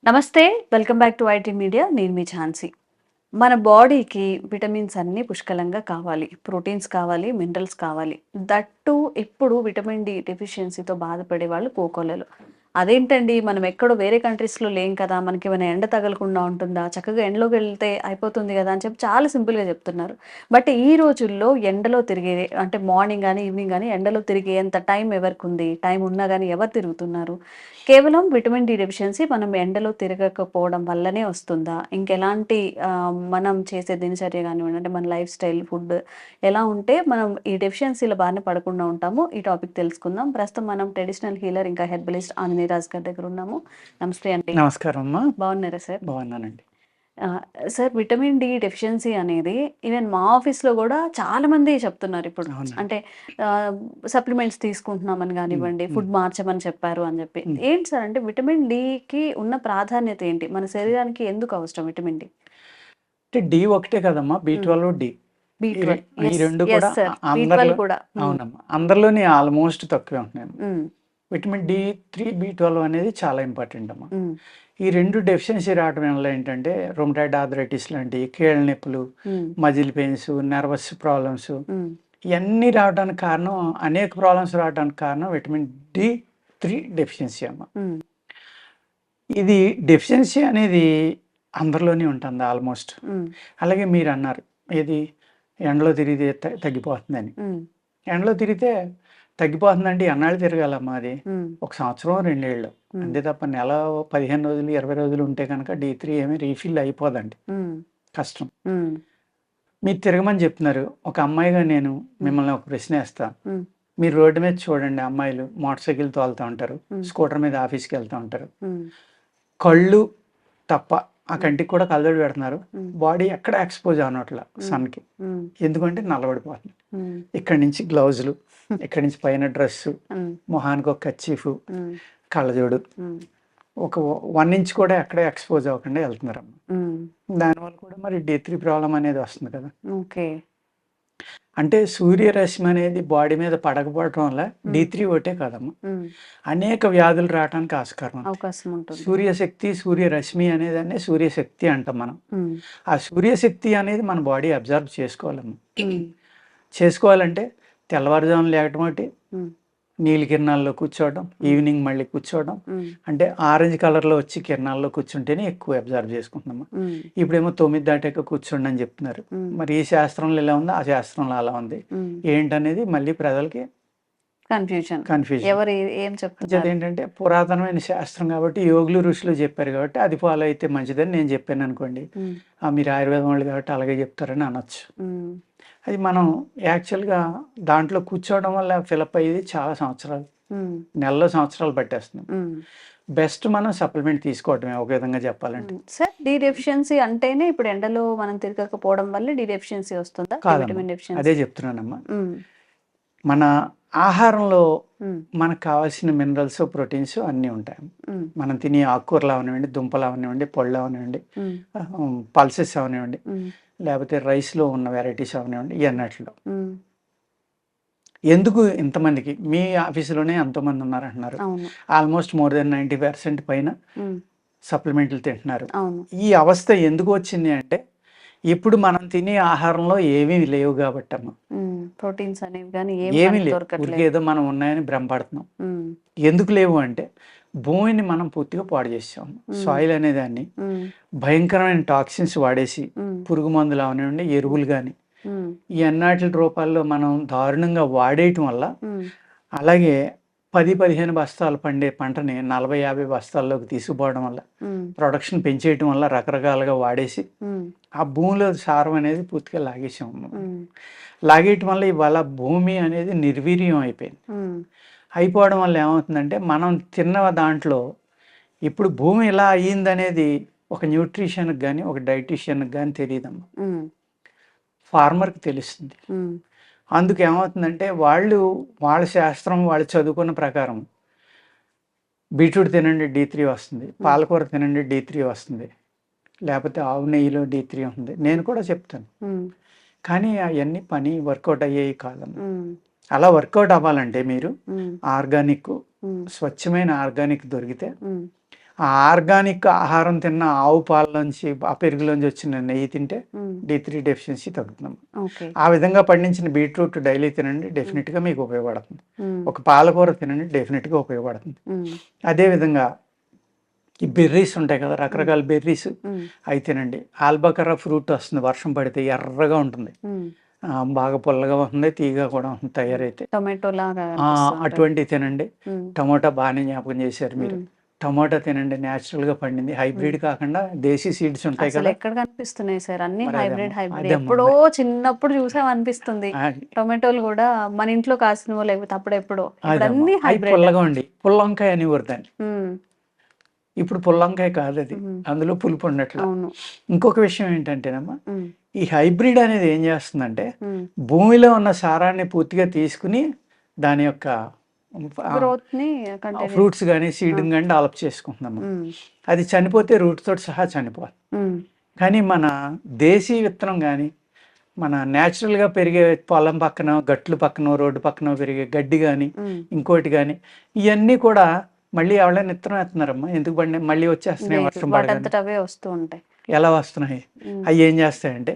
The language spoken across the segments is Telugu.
నమస్తే. Welcome back to IT media. నేను మీ ఝాన్సీ. మన బాడీకి విటమిన్స్ అన్నీ పుష్కలంగా కావాలి. ప్రోటీన్స్ కావాలి, మినరల్స్ కావాలి. దట్ టూ ఇప్పుడు విటమిన్ డి డెఫిషియన్సీతో బాధపడే వాళ్ళు కోకొల్లలు. అదేంటండి మనం ఎక్కడో వేరే కంట్రీస్‌లో లేం కదా! మనకేమైనా ఎండ తగలకుండా ఉంటుందా? చక్కగా ఎండలోకెళ్తే అయిపోతుంది గదా! అని చెప్పి చాలా సింపుల్‌గా చెప్తున్నారు. బట్ ఈ రోజుల్లో ఎండలో తిరిగే అంటే మార్నింగ్ గాని, ఈవినింగ్ గాని ఎండలో తిరిగేంత టైం ఎవరికుంది? టైం ఉన్నా గాని ఎవరు తిరుగుతున్నారు? కేవలం విటమిన్ డి డెఫిషియన్సీ మనం ఎండలో తిరగకపోవడం వల్లనే వస్తుందా? ఇంకెలాంటి మనం చేసే దినచర్య గానివ్వండి, అంటే మన లైఫ్ స్టైల్, ఫుడ్ ఎలా ఉంటే మనం ఈ డెఫిషియన్సీల బారిన పడకుండా ఉంటామో ఈ టాపిక్ తెలుసుకుందాం. ప్రస్తుతం మనం ట్రెడిషనల్ హీలర్ ఇంకా హెర్బలిస్ట్ ఆంజనేయరాజు గారి దగ్గర ఉన్నాము. నమస్తే అండి. నమస్కారం అమ్మా. బాగున్నారా సార్? బాగున్నానండి. సార్ విటమిన్ డి డెఫిషియన్సీ అనేది ఈవెన్ మా ఆఫీస్‌లో గూడా చాలామంది చెప్తున్నారిప్పుడు. అవునండి. అంటే ఆహ్, సప్లిమెంట్స్ తీసుకుంటున్నామని హ్మ్. గానివ్వండి, హ్మ్. ఫుడ్ మార్చమని చెప్పారు అని జెప్పి. హ్మ్. ఏంటి సార్ అంటే విటమిన్ డికి ఉన్న ప్రాధాన్యత ఏంటి? మన శరీరానికి ఎందుకు అవసరం విటమిన్ డి? అంటే డి ఒకటే కదమ్మా, హ్మ్. B12, D. బి12 ఈ యెస్. 2 యెస్ కూడా సార్. బి12 అందరిలో కూడా. హ్మ్. అవునమ్మా. అందరిలోని ఆల్మోస్ట్ తక్కువే ఉంటున్నాయమ్మా. హ్మ్. విటమిన్ డి3, బి12 అనేది చాలా ఇంపార్టెంట్ అమ్మా. హ్మ్. ఈ 2 డెఫిషియన్సీ రావడం వల్ల ఏంటంటే రొమటాయిడ్ ఆర్థరైటిస్ లాంటి కీళ్ళ నొప్పులు, హ్మ్. మజిల్ పెయిన్స్, నెర్వస్ ప్రాబ్లమ్స్ హ్మ్. ఇయన్నీ రావడానికి కారణం, అనేక ప్రాబ్లమ్స్ రావడానికి కారణం విటమిన్ డి3 డెఫిషియన్సీ అమ్మా. హ్మ్. ఇది డెఫిషియన్సీ అనేది అందరిలోనే ఉంటుంది ఆల్మోస్ట్. హ్మ్. అలాగే మీరన్నారు, ఏది ఎండలో తిరిగితే తగ్గిపోతుందని. హ్మ్. ఎండలో తిరిగితే తగ్గిపోతుందంటే ఎన్నాళ్ళు తిరగాలమ్మా అది? హ్మ్. ఒక సంవత్సరం, 2 ఏళ్ళు. హ్మ్. అంతే తప్ప నెల, 15 రోజులు, 20 రోజులు ఉంటే గనక డి3 ఏమి రీఫిల్ అయిపోదండి. హ్మ్. కష్టం. హ్మ్. మీరు తిరగమని చెప్తున్నారు. ఒక అమ్మాయిగా నేను హ్మ్. మిమ్మల్ని ఒక ప్రశ్న ఏస్తాను. హ్మ్. మీరు రోడ్డు మీద చూడండి, అమ్మాయిలు మోటార్ సైకిల్ తోలుతా ఉంటారు. హ్మ్. స్కూటర్ మీద ఆఫీస్‌కెళ్తా ఉంటారు. హ్మ్. కళ్ళు తప్ప ఆ హ్మ్. కంటికి కూడా కళ్ళజోడు పెడుతున్నారు. హ్మ్. బాడీ ఎక్కడ ఎక్స్‌పోజ్ అవ్వనట్ల హ్మ్. సన్‌కి. హ్మ్. ఎందుకంటే నల్లబడిపోతుంది. హ్మ్. ఇక్కడి నుంచి గ్లౌజులు, ఇక్కడి నుంచి పైన డ్రెస్సు, హ్మ్. మొహానికి ఒక కర్చీఫు, హ్మ్. కళ్ళజోడు. హ్మ్. ఒక 1 ఇంచ్ కూడా ఎక్కడ ఎక్స్‌పోజ్ అవ్వకుండా ఎళ్తున్నారమ్మ. హ్మ్. దానివల్ల కూడా మరి డి3 ప్రాబ్లమ్ అనేది వస్తుంది కదా! ఓకే. అంటే సూర్యరశ్మి అనేది బాడీ మీద పడకపోవటం వల్ల హ్మ్. డి3 ఒకటే కాదమ్మా, హ్మ్. అనేక వ్యాధులు రావటానికి ఆస్కారం ఉంది. అవకాశం ఉంటుంది. సూర్యశక్తి, సూర్యరశ్మి అనేదాన్నే సూర్యశక్తి అంటాం మనం. హ్మ్. ఆ సూర్యశక్తి అనేది మన బాడీ అబ్జర్వ్ చేసుకోవాలమ్మ. హ్మ్. చేసుకోవాలంటే తెల్లవారుజామున లేగటం ఒకటి, హ్మ్. నీలి కిరణాల్లో కూర్చోవడం, హ్మ్. ఈవినింగ్ మళ్ళీ కూర్చోవడం. హ్మ్. అంటే ఆరెంజ్ కలర్‌లో వచ్చి కిరణాల్లో కూర్చుంటేనే ఎక్కువ అబ్జర్వ్ చేసుకుంటున్నాము. హ్మ్. ఇప్పుడేమో 9 దాటాక కూర్చోండి అని చెప్తున్నారు. హ్మ్. మరి ఈ శాస్త్రంలో ఇలా ఉంది, ఆ శాస్త్రంలో అలా ఉంది. హ్మ్. ఏంటనేది మళ్ళీ ప్రజలకి కన్‌ఫ్యూజన్. కన్‌ఫ్యూజన్. ఎవరు ఏం చెప్తున్నారు? అంచేదేంటంటే పురాతనమైన శాస్త్రం కాబట్టి యోగులు, ఋషులు చెప్పారు కాబట్టి అది ఫాలో అయితే మంచిదని నేను చెప్పాననుకోండి. హ్మ్. మీరు ఆయుర్వేదం వాళ్ళు కాబట్టి అలాగే చెప్తారని అనొచ్చు. హ్మ్. అది మనం యాక్చువల్‌గా దాంట్లో కూర్చోవడం వల్ల ఫిలప్ అయ్యేది చాలా సంవత్సరాలు, హ్మ్. నెలలో సంవత్సరాలు పట్టేస్తుంది. హ్మ్. బెస్ట్ మనం సప్లిమెంట్ తీసుకోవటమే ఒక విధంగా చెప్పాలంటే. హ్మ్. సార్ డి డెఫిషియన్సీ అంటేనే ఇప్పుడు ఎండలో మనం తిరగకపోవడం వల్ల డి డెఫిషియన్సీ వస్తుందా? డి కాదమ్మా, విటమిన్ అదే డెఫిషియన్సీ? చెప్తున్నానమ్మా. హ్మ్. మన ఆహారంలో హ్మ్. మనకు కావాల్సిన మినరల్స్, ప్రోటీన్స్ అన్నీ ఉంటాయి. హ్మ్. మనం తినే ఆకుకూరలు అవనివ్వండి, దుంపలు అవనివ్వండి, పళ్ళు అవనివ్వండి, హ్మ్. పల్సెస్ అవనివ్వండి, హ్మ్. లేకపోతే రైస్‌లో ఉన్న వెరైటీస్ అవనివ్వండి, ఇయన్నట్లో. హ్మ్. ఎందుకు ఇంతమందికి మీ ఆఫీస్‌లోనే ఎంతోమంది ఉన్నారంటున్నారు. అవును. ఆల్మోస్ట్ మోర్ దెన్ 90% పైన హ్మ్. సప్లిమెంట్లు తింటున్నారు. అవును. ఈ అవస్థ ఎందుకు వచ్చింది అంటే, ఇప్పుడు మనం తినే ఆహారంలో ఏమీ లేవు కాబట్టమ్మ. హ్మ్. ప్రోటీన్స్ అనేవి గాని ఏవి ఏమీ మనకు లేవు. ఊరికే దొరకట్లేదు. ఏదో మనం ఉన్నాయని భ్రమపడుతున్నాం. హ్మ్. ఎందుకు లేవు అంటే, భూమిని మనం పూర్తిగా పాడు చేసేసాం. హ్మ్. సాయిల్ అనేదాన్ని హ్మ్. భయంకరమైన టాక్సిన్స్ వాడేసి, హ్మ్. పురుగు మందులు అవనివ్వండి, ఎరువులు గాని, హ్మ్. ఈ అన్నాటిల రూపాల్లో మనం దారుణంగా వాడేయటం వల్ల, హ్మ్. అలాగే 10, 15 బస్తాలు పండే పంటని 40, 50 బస్తాల్లోకి తీసుకుపోవడం వల్ల, హ్మ్. ప్రొడక్షన్ పెంచేయటం వల్ల రకరకాలుగా వాడేసి, హ్మ్. ఆ భూమిలో సారం అనేది పూర్తిగా లాగేసాం. హ్మ్. లాగేయటం వల్ల ఇవాళ భూమి అనేది నిర్వీర్యం అయిపోయింది. హ్మ్. అయిపోవడం వల్ల ఏమవుతుందంటే, మనం తిన్న దాంట్లో ఇప్పుడు భూమి ఇలా అయ్యిందనేది ఒక న్యూట్రిషన్‌కి గాని, ఒక డైటీషియన్‌కి గాని తెలీదమ్మా. హ్మ్. ఫార్మర్‌కి తెలుస్తుంది. హ్మ్. అందుకేమవుతుందంటే, వాళ్ళ శాస్త్రం, వాళ్ళు చదువుకున్న ప్రకారం బీట్రూట్ తినండి డి3 వస్తుంది. హ్మ్. పాలకూర తినండి డి3 వస్తుంది. లేపోతే ఆవు నెయ్యిలో డి3 ఉంటుంది. నేను కూడా చెప్తాను. హ్మ్. కానీ అయన్నీ వర్కౌట్ అయ్యేవి కాదమ్మా. హ్మ్. అలా వర్కౌట్ అవ్వాలంటే మీరు హ్మ్. ఆర్గానిక్, హ్మ్. స్వచ్ఛమైన ఆర్గానిక్ దొరికితే హ్మ్. ఆ ఆర్గానిక్ ఆహారం తిన్న ఆవు పాలలోంచి ఆ పెరుగులోంచి వచ్చిన నెయ్యి తింటే D3 డెఫిషియన్సీ తగ్గుతుందమ్మా. ఓకే. ఆ విధంగా పండించిన బీట్రూట్ డైలీ తినండి, డెఫినెట్గా మీకు ఉపయోగపడుతుంది. ఒక పాలకూర తినండి, డెఫినెట్గా ఉపయోగపడుతుంది. అదేవిధంగా ఈ బెర్రీస్ ఉంటాయి కదా, రకరకాల బెర్రీస్, అవి తినండి. ఆల్బకరా ఫ్రూట్ వస్తుంది, వర్షం పడితే ఎర్రగా ఉంటుంది, బాగా పుల్లగా ఉంటుంది, తీగగా కూడా ఉంటుంది తయారైతే. టొమాటో లాగా అటువంటివి తినండి. టమోటా బాగానే జ్ఞాపకం చేశారు మీరు. టమోటా తినండి, న్యాచురల్గా పండింది, హైబ్రిడ్ కాకుండా దేశీ సీడ్స్ ఉంటాయి అసలు కదా. ఎక్కడ కనిపిస్తున్నాయి సార్ అన్ని మరి హైబ్రిడ్ అదేమ్మా, హైబ్రిడ్. అదేమ్మా, ఎప్పుడో చిన్నప్పుడు చూసాం అనిపిస్తుంది. టొమాటోలు కూడా మన ఇంట్లో కాసినవో లేకపోతే అప్పుడెప్పుడో, ఇప్పుడు అదేమ్మా, అన్ని అవి హైబ్రిడ్. పుల్లగా ఉండి పుల్లంకాయ అనేవారు దాన్ని. ఇప్పుడు పుల్లంకాయ కాదు అది, అందులో పులుపు ఉండట్లేదు. అవును. ఇంకొక విషయం ఏంటంటేనమ్మా, ఈ హైబ్రిడ్ అనేది ఏం చేస్తుందంటే భూమిలో ఉన్న సారాన్ని పూర్తిగా తీసుకుని దాని యొక్క గ్రోత్ ని ఫ్రూట్స్ కానీ సీడ్ కానీ డెవలప్ చేసుకుంటున్నాము. అది చనిపోతే రూట్ తోటి సహా చనిపోవాలి. కానీ మన దేశీ విత్తనం కానీ, మన న్యాచురల్గా పెరిగే పొలం పక్కన, గట్లు పక్కన, రోడ్డు పక్కన పెరిగే గడ్డి కానీ, ఇంకోటి కానీ, ఇవన్నీ కూడా మళ్ళీ ఎవరైనా విత్తనం వేస్తున్నారమ్మా. ఎందుకు పండి మళ్ళీ వచ్చేస్తున్నాయి వర్షం పడగానే. అవే వస్తూ ఉంటాయి. ఎలా వస్తున్నాయి? అవి ఏం చేస్తాయంటే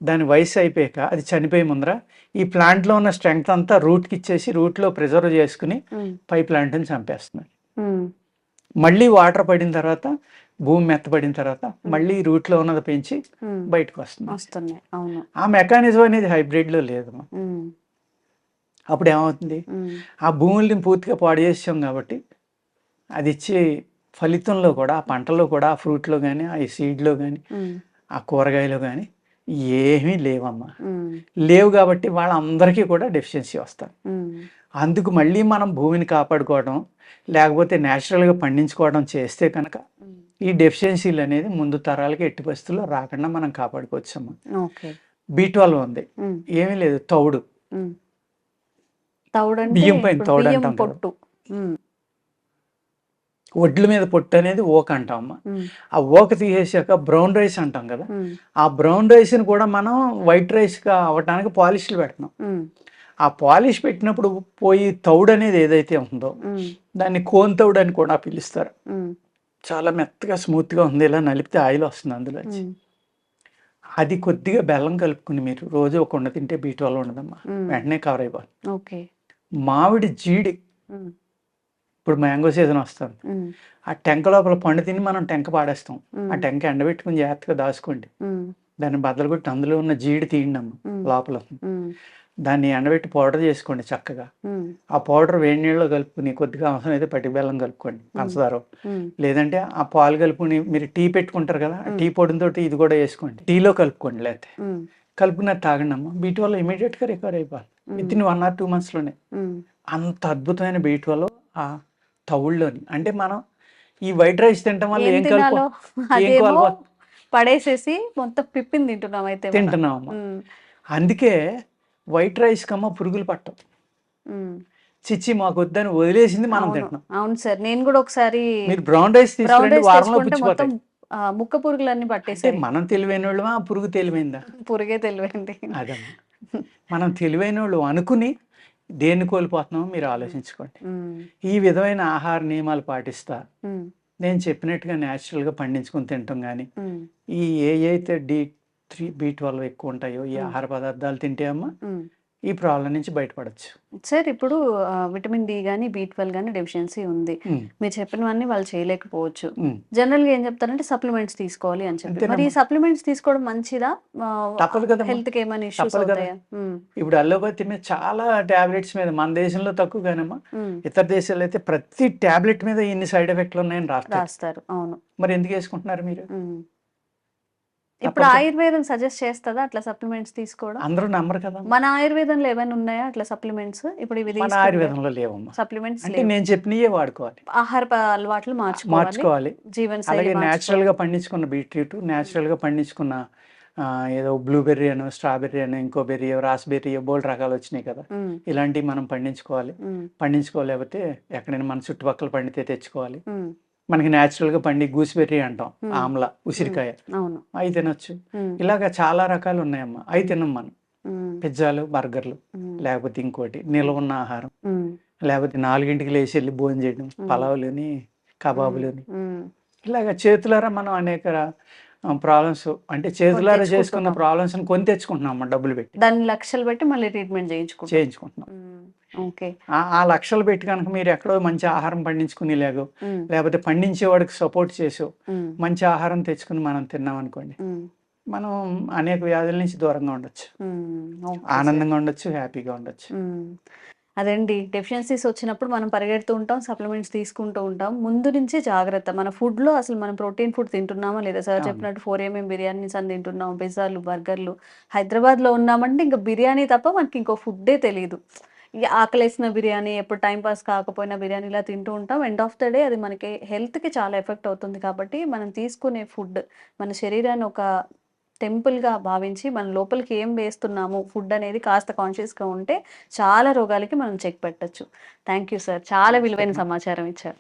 దాని వయసు అయిపోయాక అది చనిపోయే ముందర ఈ ప్లాంట్లో ఉన్న స్ట్రెంగ్త్ అంతా రూట్కి ఇచ్చేసి రూట్లో ప్రిజర్వ్ చేసుకుని పై ప్లాంట్ని చంపేస్తున్నాయి. మళ్ళీ వాటర్ పడిన తర్వాత, భూమి మెత్తపడిన తర్వాత మళ్ళీ రూట్లో ఉన్నది పెంచి బయటకు వస్తుంది. ఆ మెకానిజం అనేది హైబ్రిడ్లో లేదు. అప్పుడు ఏమవుతుంది, ఆ భూముల్ని పూర్తిగా పాడు చేసాం కాబట్టి అది ఇచ్చే ఫలితంలో కూడా, ఆ పంటలో కూడా, ఆ ఫ్రూట్లో కానీ, ఆ సీడ్లో కానీ, ఆ కూరగాయలో కానీ ఏమీ లేవమ్మా. లేవు కాబట్టి వాళ్ళందరికీ కూడా డెఫిషియన్సీ వస్తారు. అందుకు మళ్ళీ మనం భూమిని కాపాడుకోవడం, లేకపోతే న్యాచురల్గా పండించుకోవడం చేస్తే కనుక ఈ డెఫిషియన్సీలు అనేది ముందు తరాలకి ఎట్టి పరిస్థితుల్లో రాకుండా మనం కాపాడుకోవచ్చమ్మా. B12 ఉంది, ఏమీ లేదు, తౌడు, బియ్యం పైన తౌడు అంటాం కదా. వడ్ల మీద పొట్టు అనేది ఓక అంటాం అమ్మ. ఆ ఓక తీసేసాక బ్రౌన్ రైస్ అంటాం కదా. ఆ బ్రౌన్ రైస్ని కూడా మనం వైట్ రైస్గా అవ్వడానికి పాలిష్లు పెడుతున్నాం. ఆ పాలిష్ పెట్టినప్పుడు పోయి తౌడు అనేది ఏదైతే ఉందో దాన్ని కోన్ తౌడు అని కూడా పిలుస్తారు. చాలా మెత్తగా స్మూత్గా ఉంది, ఇలా నలిపితే ఆయిల్ వస్తుంది అందులో. అది కొద్దిగా బెల్లం కలుపుకుని మీరు రోజు ఒక ఉండ తింటే B12 ఉండదమ్మా, వెంటనే కవర్ అయిపోతుంది. మామిడి జీడి, ఇప్పుడు మ్యాంగో సీజన్ వస్తుంది, ఆ టెంక లోపల పండు తిని మనం టెంక పాడేస్తాం. ఆ టెంక ఎండబెట్టుకుని జాగ్రత్తగా దాచుకోండి, దాన్ని బద్దలు కొట్టి అందులో ఉన్న జీడి తీయండి అమ్మ లోపల. దాన్ని ఎండబెట్టి పౌడర్ చేసుకోండి చక్కగా. ఆ పౌడర్ వేడి నీళ్ళలో కలుపుకుని కొద్దిగా అవసరం అయితే పట్టి బెల్లం కలుపుకోండి, పంచదార. లేదంటే ఆ పాలు కలుపుకుని మీరు టీ పెట్టుకుంటారు కదా, టీ పొడితో ఇది కూడా వేసుకోండి, టీలో కలుపుకోండి. లేకపోతే కలుపుకున్నది తాగండి అమ్మ. B12 ఇమీడియట్గా రికవర్ అయిపోవాలి విత్ ఇన్ 1 or 2 monthsలోనే. అంత అద్భుతమైన B12 ఆ తవుల్లోని. అంటే మనం ఈ వైట్ రైస్ తింటాం వల్ల ఏం పడేసేసి మొత్తం పిప్పిని తింటున్నాం. అందుకే వైట్ రైస్ కమ్మ పురుగులు పట్టం. చిచ్చి మాకు వద్దని వదిలేసింది మనం తింటున్నాం. అవును సార్, నేను కూడా ఒకసారి మీరు బ్రౌన్ రైస్ తీసుకుంటే వారంలో పుచ్చిపోతాయి. ముక్క పురుగులన్నీ పట్టేసి. మనం తెలివైన వాళ్ళు, ఆ పురుగు తెలివైందా? పురుగే తెలివైంది. అదమ్మా, మనం తెలివైన వాళ్ళు అనుకుని దేన్ని కోల్పోతున్నామో మీరు ఆలోచించుకోండి. ఈ విధమైన ఆహార నియమాలు పాటిస్తా నేను చెప్పినట్టుగా న్యాచురల్గా పండించుకుని తింటాం. కానీ ఈ అయితే D3 B12 ఎక్కువ ఉంటాయో ఈ ఆహార పదార్థాలు తింటే అమ్మా ఈ ప్రాబ్లం నుంచి బయటపడచ్చు. సార్ ఇప్పుడు విటమిన్ D కానీ B12 కానీ డెఫిషియన్సీ ఉంది, మీరు చెప్పినవన్నీ వాళ్ళు చేయలేకపోవచ్చు. జనరల్గా ఏం చెప్తారంటే సప్లిమెంట్స్ తీసుకోవాలి అని చెప్పి. మరి ఈ సప్లిమెంట్స్ తీసుకోవడం మంచిదా? తప్పదు కదా, హెల్త్కి ఏమైనా ఇష్యూస్ అవుతాయా? ఇప్పుడు అలోపతి మీద చాలా టాబ్లెట్స్ మీద, మన దేశంలో తక్కువ కానమ్మా, ఇతర దేశాల్లో అయితే ప్రతి టాబ్లెట్ మీద ఇన్ని సైడ్ ఎఫెక్ట్లు ఉన్నాయని రాస్తారు. అవును, మరి ఎందుకు వేసుకుంటున్నారు మీరు? ఇప్పుడు ఆయుర్వేదం సజెస్ట్ చేస్తుందా అట్లా సప్లిమెంట్స్ తీసుకోవడం? అందరూ నమ్మరు కదా. మన ఆయుర్వేదంలో ఏమైనా ఉన్నాయా అట్లా సప్లిమెంట్స్? ఇప్పుడు ఇవి మన ఆయుర్వేదంలో లేవమ్మా సప్లిమెంట్స్. అంటే నేను చెప్పినయే వాడుకోవాలి, ఆహార అలవాట్లు మార్చుకోవాలి. జీవనశైలి న్యాచురల్గా పండించుకున్న బీట్రూట్, న్యాచురల్గా పండించుకున్న ఏదో బ్లూబెర్రీ అనో, స్ట్రాబెర్రీ అనో, ఇంకో బెర్రీ, రాస్బెర్రీ, బోల్డ్ రకాలు వచ్చినాయి కదా, ఇలాంటివి మనం పండించుకోవాలి. పండించుకోలేకపోతే ఎక్కడైనా మన చుట్టుపక్కల పండితే తెచ్చుకోవాలి. మనకి న్యాచురల్గా పండి గూస్బెర్రీ అంటాం, ఆమ్ల, ఉసిరికాయ, అవి తినొచ్చు. ఇలాగ చాలా రకాలు ఉన్నాయమ్మా, అవి తిన్నాం మనం. పిజ్జాలు, బర్గర్లు, లేకపోతే ఇంకోటి నిల్వ ఉన్న ఆహారం, లేకపోతే 4 గంటలకు లేచి వెళ్ళి భోజనం చేయడం, పలావులని, కబాబులని, ఇలాగ చేతులారా మనం అనేక ప్రాబ్లమ్స్ అంటే చేతులారా చేసుకున్న తెచ్చుకుంటున్నాం. ప్రాబ్లమ్స్ని కొని తెచ్చుకుంటున్నాం అమ్మ డబ్బులు పెట్టి దాన్ని లక్షలు పెట్టి మళ్ళీ ట్రీట్మెంట్ చేయించుకుంటాం. చేయించుకుంటున్నాం. ఓకే. ఆ లక్షలు పెట్టి కనుక మీరు ఎక్కడో మంచి ఆహారం పండించుకుని లేకపోతే పండించేవాడికి సపోర్ట్ చేసో మంచి ఆహారం తెచ్చుకుని మనం తిన్నాం అనుకోండి, మనం అనేక వ్యాధుల నుంచి దూరంగా ఉండొచ్చు, ఆనందంగా ఉండొచ్చు, హ్యాపీగా ఉండొచ్చు. అదండి, డెఫిషియన్సీస్ వచ్చినప్పుడు మనం పరిగెడుతూ ఉంటాం, సప్లిమెంట్స్ తీసుకుంటూ ఉంటాం. ముందు నుంచే జాగ్రత్త. మన ఫుడ్లో అసలు మనం ప్రోటీన్ ఫుడ్ తింటున్నామా లేదా? సార్ అవును. చెప్పినట్టు 4 బిర్యానీస్ అని తింటున్నాం, పిజ్జాలు, బర్గర్లు. హైదరాబాద్లో ఉన్నామంటే ఇంకా బిర్యానీ తప్ప మనకి ఇంకో ఫుడ్డే తెలియదు. ఆకలేసిన బిర్యానీ, ఎప్పుడు టైం పాస్ కాకపోయినా బిర్యానీ ఇలా తింటూ ఉంటాం. ఎండ్ ఆఫ్ ద డే అది మనకి హెల్త్కి చాలా ఎఫెక్ట్ అవుతుంది. కాబట్టి మనం తీసుకునే ఫుడ్ మన శరీరాన్ని ఒక టెంపుల్‌గా భావించి మన లోపలికి ఏం వేస్తున్నాము ఫుడ్ అనేది కాస్త కాన్షియస్‌గా ఉంటే చాలా రోగాలకి మనం చెక్ పెట్టొచ్చు. Thank you sir. చాలా విలువైన సమాచారం ఇచ్చారు.